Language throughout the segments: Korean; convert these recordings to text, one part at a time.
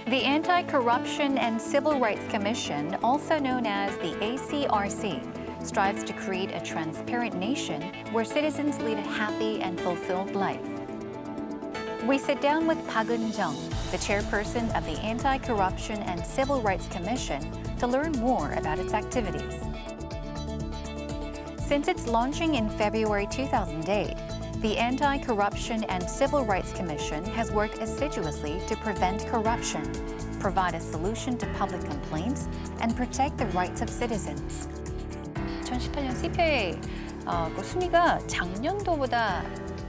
The Anti-Corruption and Civil Rights Commission, also known as the ACRC, strives to create a transparent nation where citizens lead a happy and fulfilled life. We sit down with Park Eun-jung, the chairperson of the Anti-Corruption and Civil Rights Commission, to learn more about its activities. Since its launching in February 2008, the Anti-Corruption and Civil Rights Commission has worked assiduously to prevent corruption, provide a solution to public complaints, and protect the rights of citizens. 2018년 CPA 그 순위가 작년도보다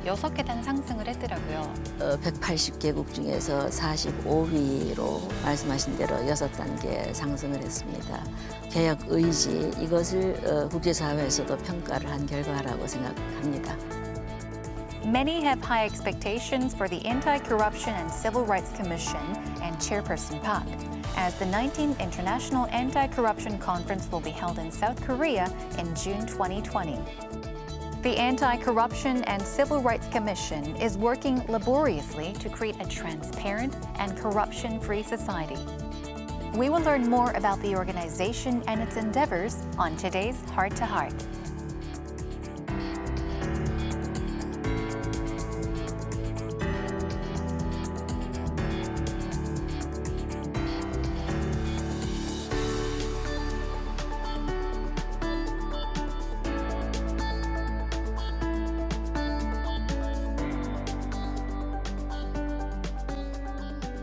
6계단 상승을 했더라고요. 180개국 중에서 45위로 말씀하신 대로 6단계 상승을 했습니다. 개혁 의지 이것을 국제사회에서도 평가를 한 결과라고 생각합니다. Many have high expectations for the Anti-Corruption and Civil Rights Commission and Chairperson Park, as the 19th International Anti-Corruption Conference will be held in South Korea in June 2020. The Anti-Corruption and Civil Rights Commission is working laboriously to create a transparent and corruption-free society. We will learn more about the organization and its endeavors on today's Heart to Heart.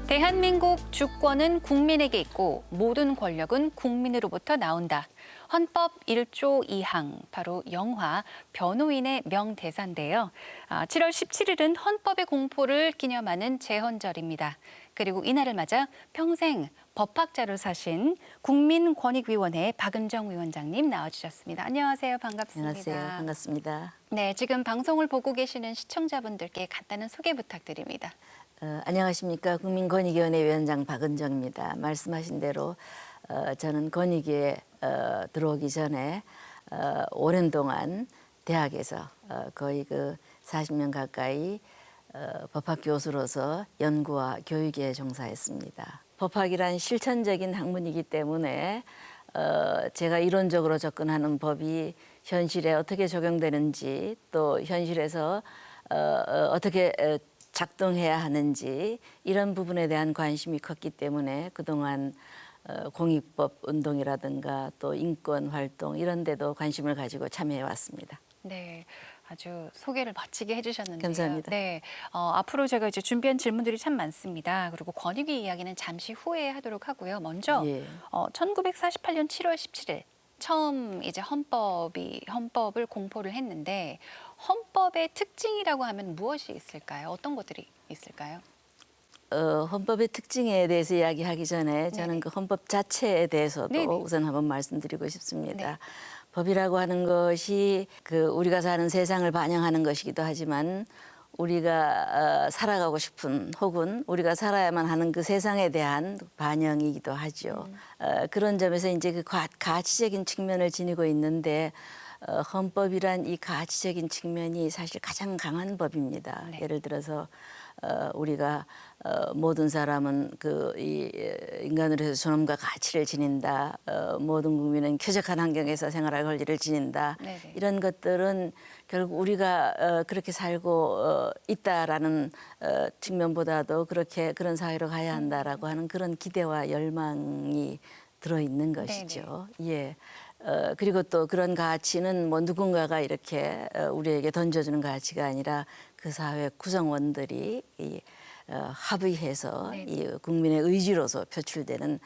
대한민국 주권은 국민에게 있고 모든 권력은 국민으로부터 나온다. 헌법 1조 2항, 바로 영화 변호인의 명대사인데요. 7월 17일은 헌법의 공포를 기념하는 제헌절입니다. 그리고 이날을 맞아 평생 법학자로 사신 국민권익위원회 박은정 위원장님 나와주셨습니다. 안녕하세요. 반갑습니다. 안녕하세요. 반갑습니다. 네, 지금 방송을 보고 계시는 시청자분들께 간단한 소개 부탁드립니다. 안녕하십니까. 국민권익위원회 위원장 박은정입니다. 말씀하신 대로 저는 권익위에 들어오기 전에 오랜 동안 대학에서 거의 40년 가까이 법학 교수로서 연구와 교육에 종사했습니다. 법학이란 실천적인 학문이기 때문에 제가 이론적으로 접근하는 법이 현실에 어떻게 적용되는지 또 현실에서 어떻게 작동해야 하는지 이런 부분에 대한 관심이 컸기 때문에 그동안 공익법 운동이라든가 또 인권 활동 이런 데도 관심을 가지고 참여해 왔습니다. 네, 아주 소개를 마치게 해주셨는데요. 감사합니다. 네, 앞으로 제가 이제 준비한 질문들이 참 많습니다. 그리고 권익위 이야기는 잠시 후에 하도록 하고요. 먼저 1948년 7월 17일 처음 이제 헌법을 공포를 했는데 헌법의 특징이라고 하면 무엇이 있을까요? 어떤 것들이 있을까요? 헌법의 특징에 대해서 이야기하기 전에 저는 그 헌법 자체에 대해서도 우선 한번 말씀드리고 싶습니다. 네. 법이라고 하는 것이 우리가 사는 세상을 반영하는 것이기도 하지만 우리가 살아가고 싶은 혹은 우리가 살아야만 하는 그 세상에 대한 반영이기도 하죠. 그런 점에서 이제 그 가치적인 측면을 지니고 있는데 헌법이란 이 가치적인 측면이 사실 가장 강한 법입니다. 네. 예를 들어서 우리가 모든 사람은 이 인간으로서 존엄과 가치를 지닌다. 모든 국민은 쾌적한 환경에서 생활할 권리를 지닌다. 네네. 이런 것들은 결국 우리가 그렇게 살고 있다라는 측면보다도 그런 사회로 가야 한다라고 하는 그런 기대와 열망이 들어있는 것이죠. 예. 그리고 또 그런 가치는 뭐 누군가가 이렇게 우리에게 던져주는 가치가 아니라 그 사회 구성원들이 합의해서 이 국민의 의지로서 표출되는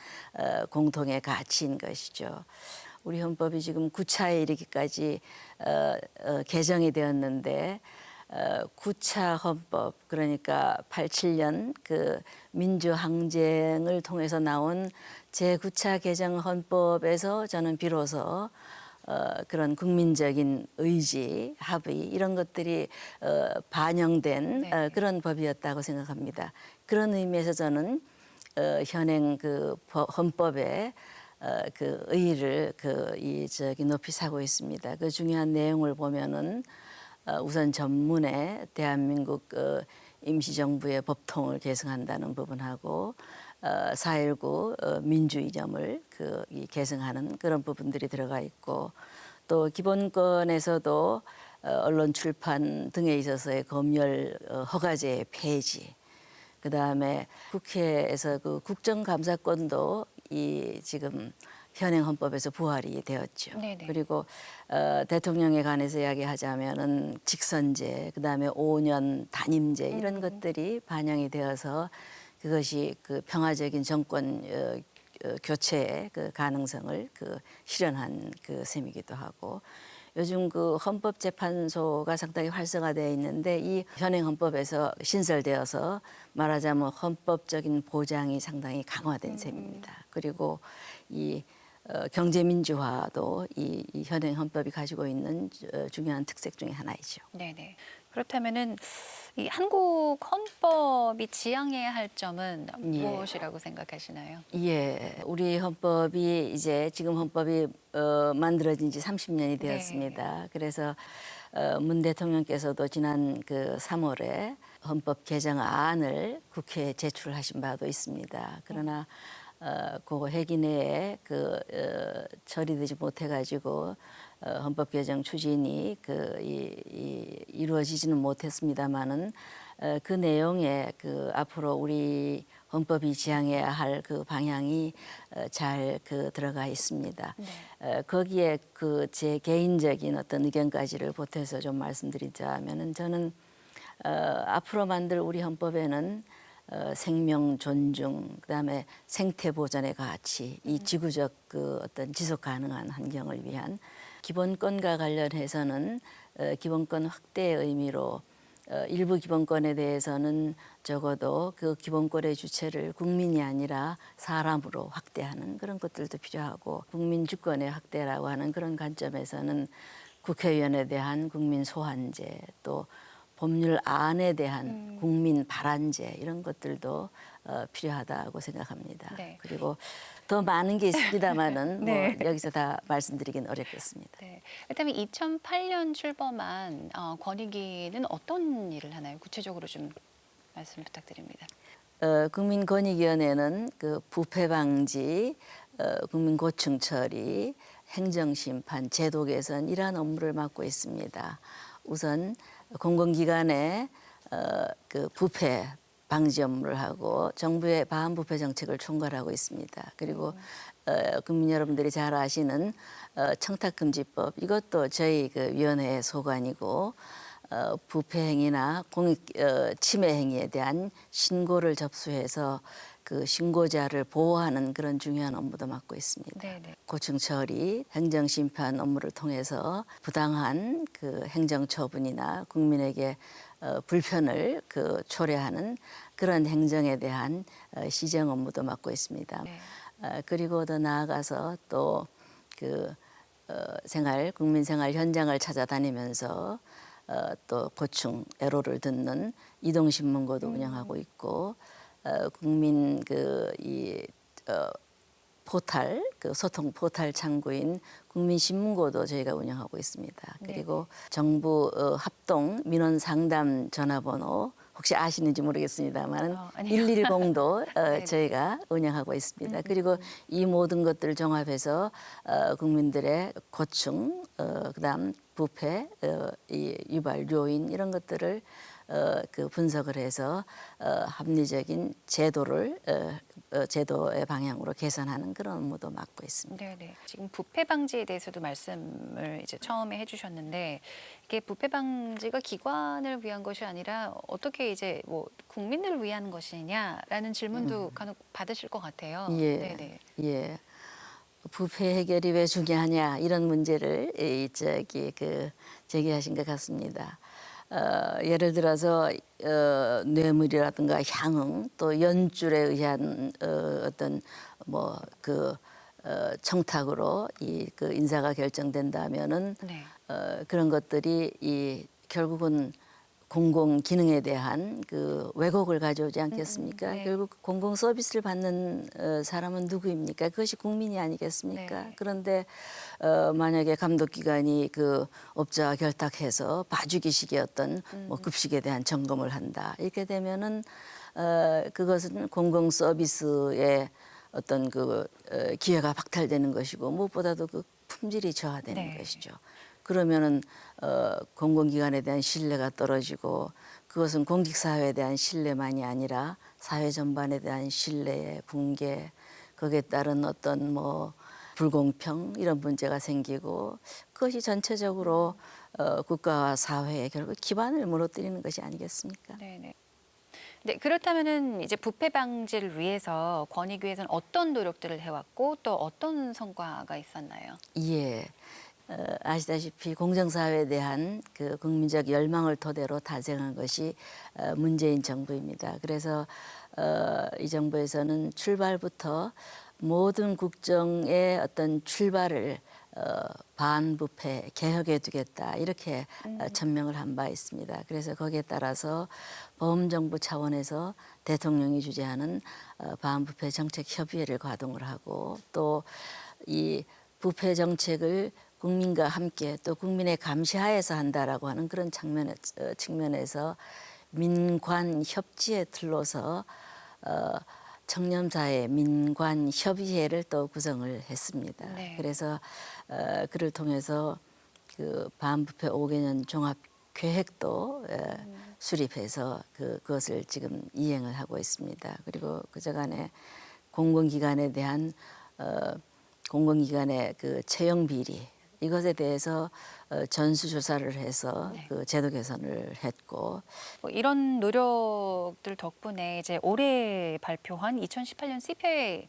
공통의 가치인 것이죠. 우리 헌법이 지금 9차에 이르기까지 개정이 되었는데 9차 헌법 그러니까 87년 민주항쟁을 통해서 나온 제9차 개정 헌법에서 저는 비로소 그런 국민적인 의지, 합의 이런 것들이 반영된 그런 법이었다고 생각합니다. 그런 의미에서 저는 현행 헌법의 의의를 높이 사고 있습니다. 그 중요한 내용을 보면은 우선 전문에 대한민국 임시정부의 법통을 계승한다는 부분하고 4.19 민주 이념을 이 계승하는 그런 부분들이 들어가 있고 또 기본권에서도 언론 출판 등에 있어서의 검열 허가제의 폐지, 그다음에 국회에서 그 국정감사권도 이 지금 현행 헌법에서 부활이 되었죠. 네네. 그리고 대통령에 관해서 이야기하자면은 직선제, 그다음에 5년 단임제 이런 것들이 반영이 되어서 그것이 그 평화적인 정권 교체의 그 가능성을 실현한 셈이기도 하고 요즘 그 헌법재판소가 상당히 활성화되어 있는데 이 현행 헌법에서 신설되어서 말하자면 헌법적인 보장이 상당히 강화된 셈입니다. 그리고 이 경제민주화도 이 현행 헌법이 가지고 있는 중요한 특색 중에 하나이죠. 네네. 그렇다면은 이 한국 헌법이 지향해야 할 점은 무엇이라고 생각하시나요? 예, 우리 헌법이 이제 지금 헌법이 만들어진 지 30년이 되었습니다. 그래서 문 대통령께서도 지난 그 3월에 헌법 개정안을 국회에 제출하신 바도 있습니다. 그러나 그 회기 내에 처리되지 못해가지고 헌법 개정 추진이 이루어지지는 못했습니다만은 그 내용에 앞으로 우리 헌법이 지향해야 할 그 방향이 잘 들어가 있습니다. 거기에 제 개인적인 어떤 의견까지를 보태서 좀 말씀드리자면은 저는 앞으로 만들 우리 헌법에는 생명 존중, 그다음에 생태 보존의 가치, 이 지구적 어떤 지속 가능한 환경을 위한 기본권과 관련해서는 기본권 확대의 의미로 일부 기본권에 대해서는 적어도 그 기본권의 주체를 국민이 아니라 사람으로 확대하는 그런 것들도 필요하고 국민 주권의 확대라고 하는 그런 관점에서는 국회의원에 대한 국민 소환제 또 법률안에 대한 국민 발안제 이런 것들도 필요하다고 생각합니다. 네. 그리고 더 많은 게 있습니다만은 네. 뭐 여기서 다 말씀드리긴 어렵겠습니다. 네. 그렇다면 2008년 출범한 권익위는 어떤 일을 하나요? 구체적으로 좀 말씀 부탁드립니다. 국민권익위원회는 그 부패 방지, 국민 고충 처리, 행정심판, 제도 개선 이러한 업무를 맡고 있습니다. 우선 공공기관의 그 부패 방지 업무를 하고 정부의 반부패 정책을 총괄하고 있습니다. 그리고 국민 여러분들이 잘 아시는 청탁금지법 이것도 저희 그 위원회의 소관이고 부패 행위나 공익 침해 행위에 대한 신고를 접수해서 그 신고자를 보호하는 그런 중요한 업무도 맡고 있습니다. 네네. 고충 처리, 행정 심판 업무를 통해서 부당한 그 행정 처분이나 국민에게 불편을 초래하는 그런 행정에 대한 시정 업무도 맡고 있습니다. 네. 그리고 더 나아가서 또 국민 생활 현장을 찾아다니면서 또 고충 애로를 듣는 이동신문고도 운영하고 있고 국민 포탈 소통 포탈 창구인 국민신문고도 저희가 운영하고 있습니다. 그리고 정부 합동 민원 상담 전화번호 혹시 아시는지 모르겠습니다만 아니요. 110도 저희가 운영하고 있습니다. 그리고 이 모든 것들을 종합해서 국민들의 고충, 그다음 부패, 이 유발 요인 이런 것들을 분석을 해서 합리적인 제도의 방향으로 개선하는 그런 업무도 맡고 있습니다. 네네. 지금 부패 방지에 대해서도 말씀을 이제 처음에 해주셨는데 이게 부패 방지가 기관을 위한 것이 아니라 어떻게 이제 뭐 국민을 위한 것이냐라는 질문도 간혹 받으실 것 같아요. 예, 네네. 예. 부패 해결이 왜 중요하냐 이런 문제를 제기하신 것 같습니다. 예를 들어서 뇌물이라든가 향응 또 연줄에 의한 어떤 청탁으로 인사가 결정된다면은 네. 그런 것들이 결국은 공공 기능에 대한 왜곡을 가져오지 않겠습니까? 네. 결국 공공 서비스를 받는 사람은 누구입니까? 그것이 국민이 아니겠습니까? 네. 그런데 만약에 감독기관이 업자와 결탁해서 봐주기식의 어떤 급식에 대한 점검을 한다. 이렇게 되면은 그것은 공공 서비스의 어떤 그 기회가 박탈되는 것이고 무엇보다도 그 품질이 저하되는 네. 것이죠. 그러면은 공공기관에 대한 신뢰가 떨어지고 그것은 공직사회에 대한 신뢰만이 아니라 사회 전반에 대한 신뢰의 붕괴, 거기에 따른 어떤 뭐 불공평 이런 문제가 생기고 그것이 전체적으로 국가와 사회의 결국 기반을 무너뜨리는 것이 아니겠습니까? 네네. 네, 그렇다면은 이제 부패 방지를 위해서 권익위에서는 어떤 노력들을 해왔고 또 어떤 성과가 있었나요? 예. 아시다시피 공정사회에 대한 그 국민적 열망을 토대로 탄생한 것이 문재인 정부입니다. 그래서 이 정부에서는 출발부터 모든 국정의 어떤 출발을 반부패 개혁해 두겠다 이렇게 천명을 한 바 있습니다. 그래서 거기에 따라서 범정부 차원에서 대통령이 주재하는 반부패 정책 협의회를 가동을 하고 또 이 부패 정책을 국민과 함께 또 국민의 감시하에서 한다라고 하는 그런 측면에서 민관 협치에 틀로서 청렴사회 민관협의회를 또 구성을 했습니다. 네. 그래서 그를 통해서 그 반부패 5개년 종합 계획도 수립해서 그것을 지금 이행을 하고 있습니다. 그리고 그저간에 공공기관에 대한 공공기관의 그 채용 비리 이것에 대해서 전수조사를 해서 네. 그 제도 개선을 했고 뭐 이런 노력들 덕분에 이제 올해 발표한 2018년 CPI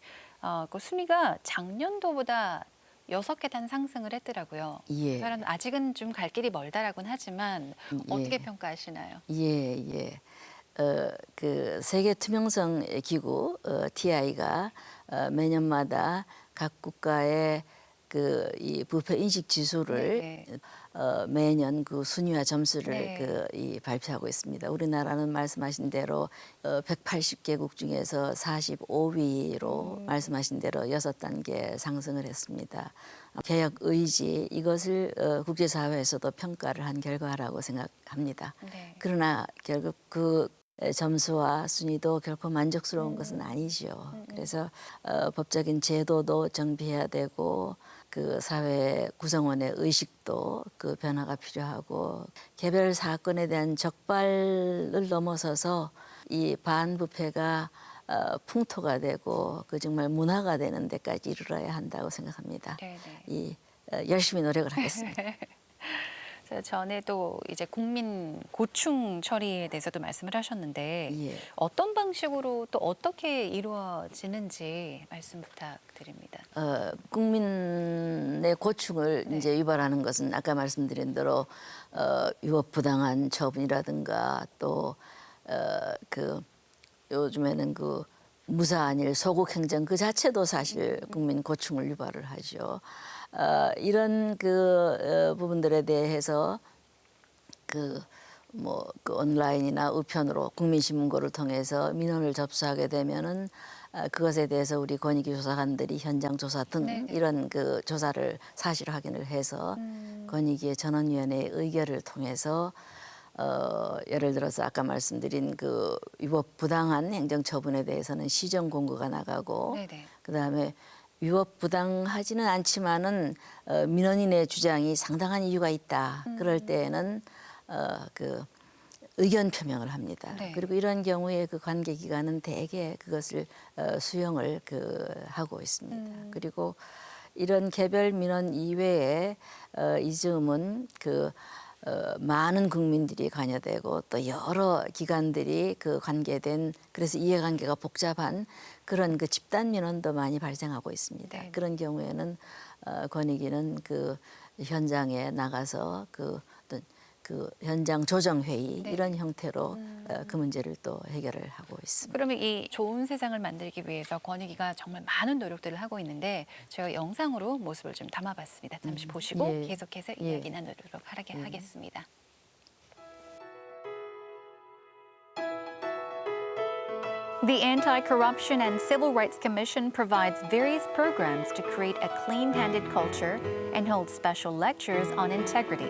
그 순위가 작년도보다 6계단 상승을 했더라고요. 예. 그러면 아직은 좀 갈 길이 멀다라고는 하지만 어떻게 예. 평가하시나요? 예, 예. 그 세계 투명성 기구 TI가 매년마다 각 국가의 그 이 부패 인식 지수를 네. 매년 그 순위와 점수를 네. 이 발표하고 있습니다. 우리나라는 말씀하신 대로 180개국 중에서 45위로 말씀하신 대로 6단계 상승을 했습니다. 개혁 의지 이것을 국제사회에서도 평가를 한 결과라고 생각합니다. 네. 그러나 결국 그 점수와 순위도 결코 만족스러운 것은 아니죠. 그래서 법적인 제도도 정비해야 되고 그 사회 구성원의 의식도 그 변화가 필요하고 개별 사건에 대한 적발을 넘어서서 이 반부패가 풍토가 되고 그 정말 문화가 되는 데까지 이르러야 한다고 생각합니다. 네네. 열심히 노력을 하겠습니다. 전에도 이제 국민 고충 처리에 대해서도 말씀을 하셨는데 예. 어떤 방식으로 또 어떻게 이루어지는지 말씀 부탁드립니다. 국민의 고충을 네. 이제 유발하는 것은 아까 말씀드린 대로 위법부당한 처분이라든가 또 그 요즘에는 그 무사한일 소국행정 그 자체도 사실 국민 고충을 유발을 하죠. 이런 그 부분들에 대해서 그 온라인이나 우편으로 국민신문고를 통해서 민원을 접수하게 되면은 그것에 대해서 우리 권익위 조사관들이 현장 조사 등 네네. 이런 그 조사를 사실 확인을 해서 권익위의 전원위원회의 의결을 통해서 예를 들어서 아까 말씀드린 그 위법 부당한 행정처분에 대해서는 시정 공고가 나가고 네네. 그다음에 위법 부당하지는 않지만은 민원인의 주장이 상당한 이유가 있다. 그럴 때에는 그 의견 표명을 합니다. 네. 그리고 이런 경우에 그 관계 기관은 대개 그것을 수용을 하고 있습니다. 그리고 이런 개별 민원 이외에 이 즈음은 많은 국민들이 관여되고 또 여러 기관들이 그 관계된 그래서 이해관계가 복잡한 그런 그 집단 민원도 많이 발생하고 있습니다. 네. 그런 경우에는 권익위는 그 현장에 나가서 어떤 그 현장 조정 회의 네. 이런 형태로 그 문제를 또 해결을 하고 있습니다. 그러면 이 좋은 세상을 만들기 위해서 권익위가 정말 많은 노력들을 하고 있는데 저희가 영상으로 모습을 좀 담아봤습니다. 잠시 보시고 예. 계속해서 예. 이야기 나누도록 하겠습니다. The Anti-Corruption and Civil Rights Commission provides various programs to create a clean-handed culture and holds special lectures on integrity.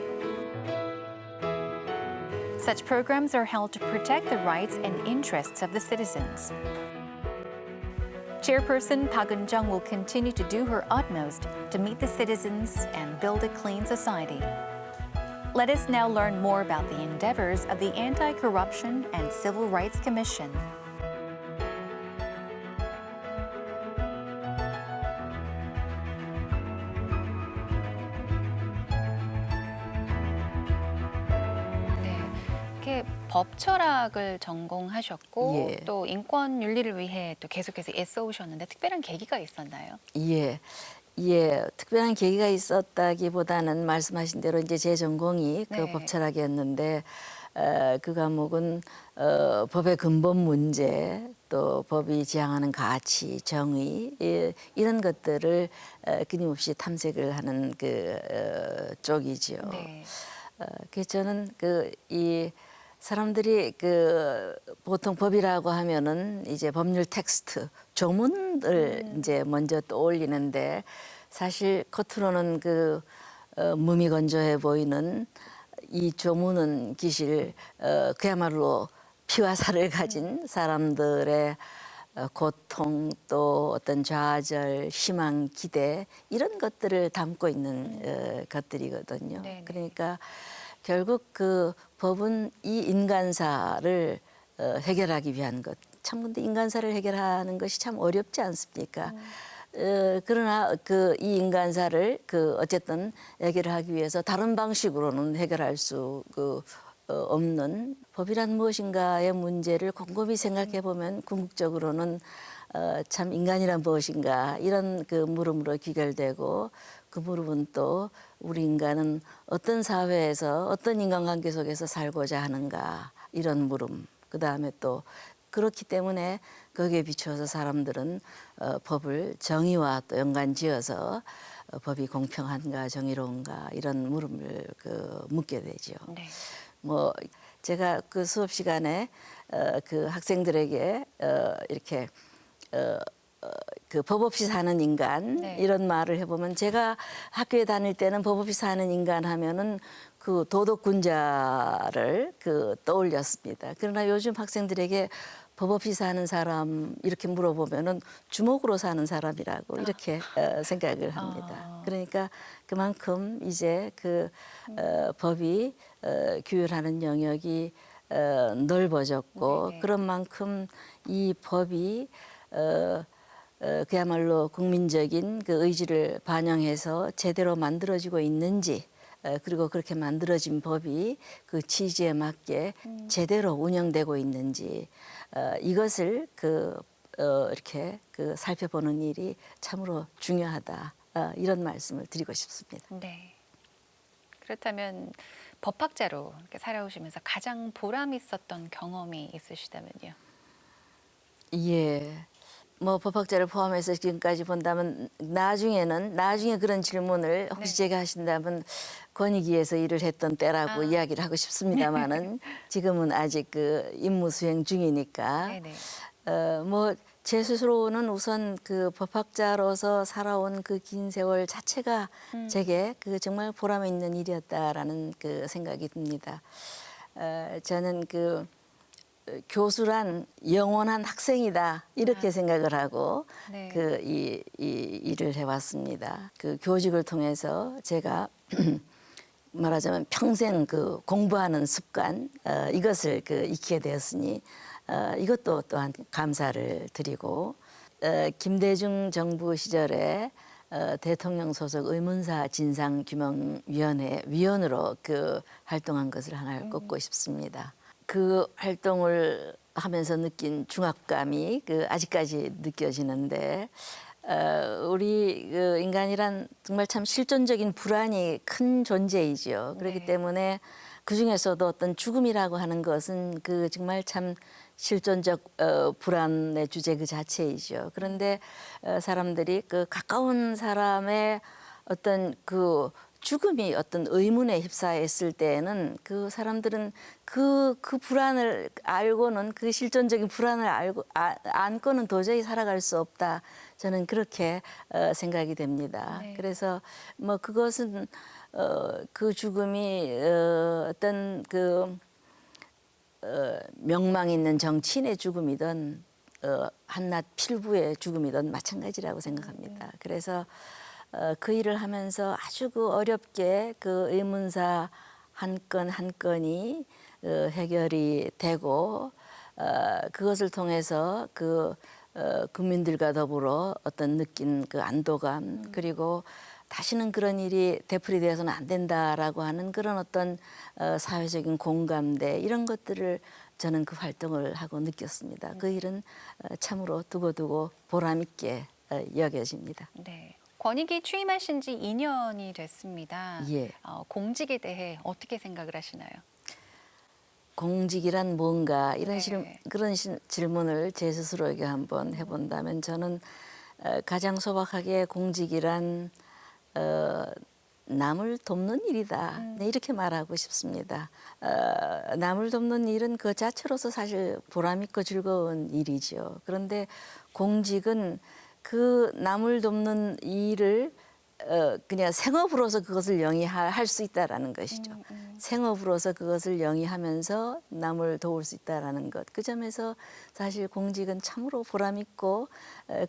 Such programs are held to protect the rights and interests of the citizens. Chairperson Park Eun-jung will continue to do her utmost to meet the citizens and build a clean society. Let us now learn more about the endeavors of the Anti-Corruption and Civil Rights Commission. 이렇게 법 철학을 전공하셨고 예. 또 인권 윤리를 위해 또 계속해서 애써 오셨는데 특별한 계기가 있었나요? 예. 예, 특별한 계기가 있었다기보다는 말씀하신 대로 이제 제 전공이 그 네. 법철학이었는데 그 과목은 법의 근본 문제 또 법이 지향하는 가치, 정의 이런 것들을 끊임없이 탐색을 하는 그 쪽이지요. 네. 그래서 저는 이 사람들이 보통 법이라고 하면은 이제 법률 텍스트 조문을 이제 먼저 떠올리는데 사실 겉으로는 무미건조해 보이는 이 조문은 기실 그야말로 피와 살을 가진 사람들의 고통 또 어떤 좌절, 희망, 기대 이런 것들을 담고 있는 것들이거든요. 네네. 그러니까 결국 그 법은 이 인간사를 해결하기 위한 것. 참 근데 인간사를 해결하는 것이 참 어렵지 않습니까? 그러나 이 인간사를 어쨌든 해결하기 위해서 다른 방식으로는 해결할 수 없는 법이란 무엇인가의 문제를 곰곰이 생각해 보면 궁극적으로는 참 인간이란 무엇인가 이런 물음으로 귀결되고 그 물음은 또 우리 인간은 어떤 사회에서 어떤 인간관계 속에서 살고자 하는가 이런 물음 그다음에 또 그렇기 때문에 거기에 비추어서 사람들은 법을 정의와 또 연관지어서 법이 공평한가 정의로운가 이런 물음을 묻게 되죠. 네. 뭐 제가 그 수업 시간에 그 학생들에게 이렇게 법 없이 사는 인간 네. 이런 말을 해보면 제가 학교에 다닐 때는 법 없이 사는 인간 하면은 그 도덕군자를 떠올렸습니다. 그러나 요즘 학생들에게 법 없이 사는 사람 이렇게 물어보면은 주먹으로 사는 사람이라고 이렇게 생각을 합니다. 그러니까 그만큼 이제 법이 규율하는 영역이 넓어졌고 네네. 그런 만큼 이 법이 그야말로 국민적인 의지를 반영해서 제대로 만들어지고 있는지 그리고 그렇게 만들어진 법이 그 취지에 맞게 제대로 운영되고 있는지 이것을 이렇게 살펴보는 일이 참으로 중요하다 이런 말씀을 드리고 싶습니다. 네. 그렇다면 법학자로 이렇게 살아오시면서 가장 보람 있었던 경험이 있으시다면요? 예. 뭐 법학자를 포함해서 지금까지 본다면 나중에 그런 질문을 혹시 네. 제가 하신다면 권익위에서 일을 했던 때라고 이야기를 하고 싶습니다만은 지금은 아직 임무 수행 중이니까 네네. 뭐 제 스스로는 우선 법학자로서 살아온 긴 세월 자체가 제게 정말 보람 있는 일이었다라는 생각이 듭니다. 저는 교수란 영원한 학생이다 이렇게 생각을 하고 네. 이 일을 해왔습니다. 교직을 통해서 제가 말하자면 평생 공부하는 습관 이것을 익히게 되었으니 이것도 또한 감사를 드리고 김대중 정부 시절에 대통령 소속 의문사 진상규명위원회 위원으로 활동한 것을 하나를 꼽고 싶습니다. 그 활동을 하면서 느낀 중압감이 아직까지 느껴지는데 우리 인간이란 정말 참 실존적인 불안이 큰 존재이지요. 그렇기 네. 때문에 그 중에서도 어떤 죽음이라고 하는 것은 정말 참 실존적 불안의 주제 그 자체이죠. 그런데 사람들이 가까운 사람의 어떤 죽음이 어떤 의문에 휩싸였을 때에는 사람들은 그 불안을 알고는 실존적인 불안을 안고는 도저히 살아갈 수 없다. 저는 그렇게 생각이 됩니다. 네. 그래서 뭐 그것은 그 죽음이 어떤 명망 있는 정치인의 죽음이든 한낱 필부의 죽음이든 마찬가지라고 생각합니다. 그래서 그 일을 하면서 아주 그 어렵게 그 의문사 한 건 한 건이 해결이 되고 그것을 통해서 국민들과 더불어 어떤 느낀 그 안도감 그리고 다시는 그런 일이 되풀이되어서는 안 된다라고 하는 그런 어떤 사회적인 공감대 이런 것들을 저는 그 활동을 하고 느꼈습니다. 그 일은 참으로 두고두고 보람 있게 여겨집니다. 네. 권익위 취임하신 지 2년이 됐습니다. 예. 공직에 대해 어떻게 생각을 하시나요? 공직이란 뭔가 이런 네. 그런 질문을 제 스스로에게 한번 해본다면 저는 가장 소박하게 공직이란 남을 돕는 일이다. 네, 이렇게 말하고 싶습니다. 남을 돕는 일은 그 자체로서 사실 보람 있고 즐거운 일이죠. 그런데 공직은 그 남을 돕는 일을 그냥 생업으로서 그것을 영위할 수 있다라는 것이죠. 생업으로서 그것을 영위하면서 남을 도울 수 있다라는 것. 그 점에서 사실 공직은 참으로 보람 있고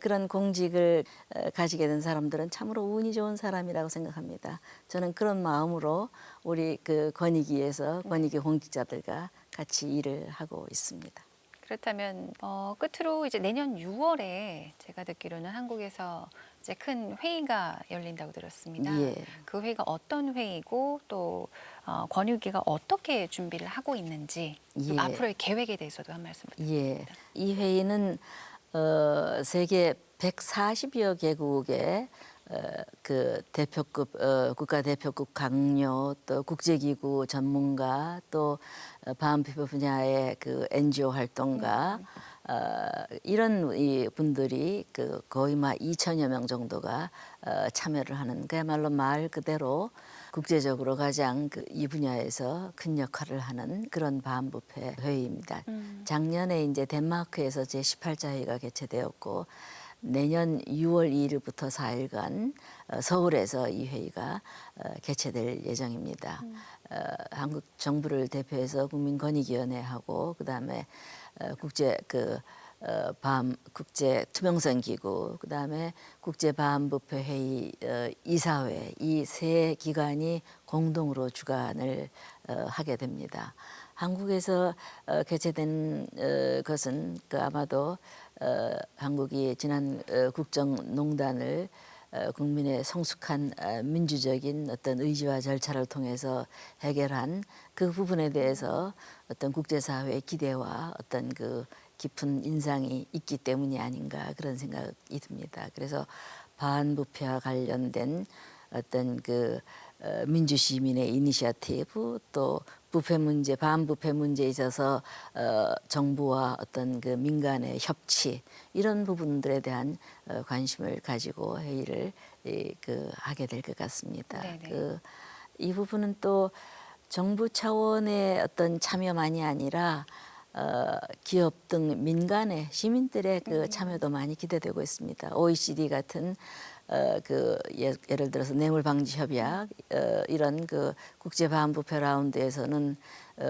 그런 공직을 가지게 된 사람들은 참으로 운이 좋은 사람이라고 생각합니다. 저는 그런 마음으로 우리 그 권익위에서 권익위 공직자들과 같이 일을 하고 있습니다. 그렇다면 끝으로 이제 내년 6월에 제가 듣기로는 한국에서 이제 큰 회의가 열린다고 들었습니다. 예. 그 회의가 어떤 회의고 또 권익위가 어떻게 준비를 하고 있는지 예. 앞으로의 계획에 대해서도 한 말씀 부탁드립니다. 예. 이 회의는 세계 140여 개국의 그 대표급 국가 대표급 강요 또 국제기구 전문가 또 반부패 분야의 그 NGO 활동가 이런 이 분들이 그 거의 막 2천여 명 정도가 참여를 하는 그야말로 말 그대로 국제적으로 가장 이 분야에서 큰 역할을 하는 그런 반부패 회의입니다. 작년에 이제 덴마크에서 제18차 회의가 개최되었고 내년 6월 2일부터 4일간 서울에서 이 회의가 개최될 예정입니다. 한국 정부를 대표해서 국민권익위원회하고 그다음에 국제 투명성 기구 그다음에 국제 반부패 회의 이사회 이 세 기관이 공동으로 주관을 하게 됩니다. 한국에서 개최된 것은 아마도 한국이 지난 국정농단을 국민의 성숙한 민주적인 어떤 의지와 절차를 통해서 해결한 그 부분에 대해서 어떤 국제사회의 기대와 어떤 그 깊은 인상이 있기 때문이 아닌가 그런 생각이 듭니다. 그래서 반부패와 관련된 어떤 민주시민의 이니셔티브 또 부패 문제, 반부패 문제에 있어서 정부와 어떤 그 민간의 협치 이런 부분들에 대한 관심을 가지고 회의를 하게 될 것 같습니다. 이 부분은 또 정부 차원의 어떤 참여만이 아니라 기업 등 민간의 시민들의 그 참여도 많이 기대되고 있습니다. OECD 같은 예를 들어서 뇌물방지협약 이런 그 국제 반부패 라운드에서는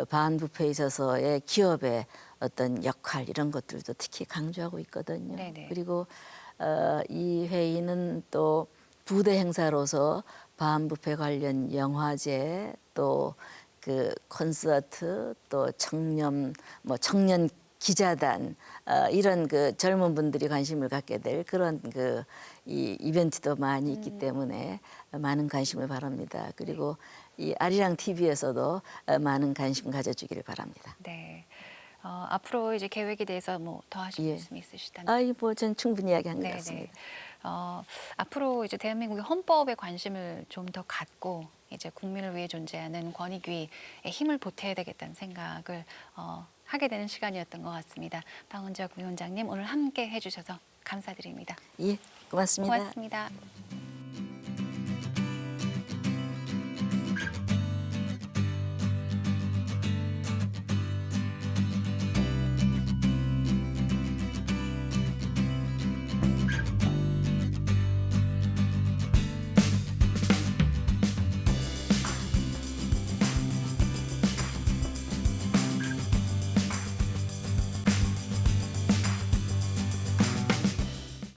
반부패에 있어서의 기업의 어떤 역할 이런 것들도 특히 강조하고 있거든요. 네네. 그리고 이 회의는 또 부대 행사로서 반부패 관련 영화제 또 콘서트 또 청년 기자단 이런 젊은 분들이 관심을 갖게 될 그런 이 이벤트도 많이 있기 때문에 많은 관심을 바랍니다. 그리고 이 아리랑 TV에서도 많은 관심 가져주기를 바랍니다. 네. 앞으로 이제 계획에 대해서 뭐 더 하실 예. 말씀이 있으시다면? 전 충분히 이야기한 것 네네. 같습니다. 앞으로 이제 대한민국의 헌법에 관심을 좀 더 갖고 이제 국민을 위해 존재하는 권익위에 힘을 보태야 되겠다는 생각을 하게 되는 시간이었던 것 같습니다. 방은적 위원장님 오늘 함께 해주셔서 감사드립니다. 예, 고맙습니다. 고맙습니다.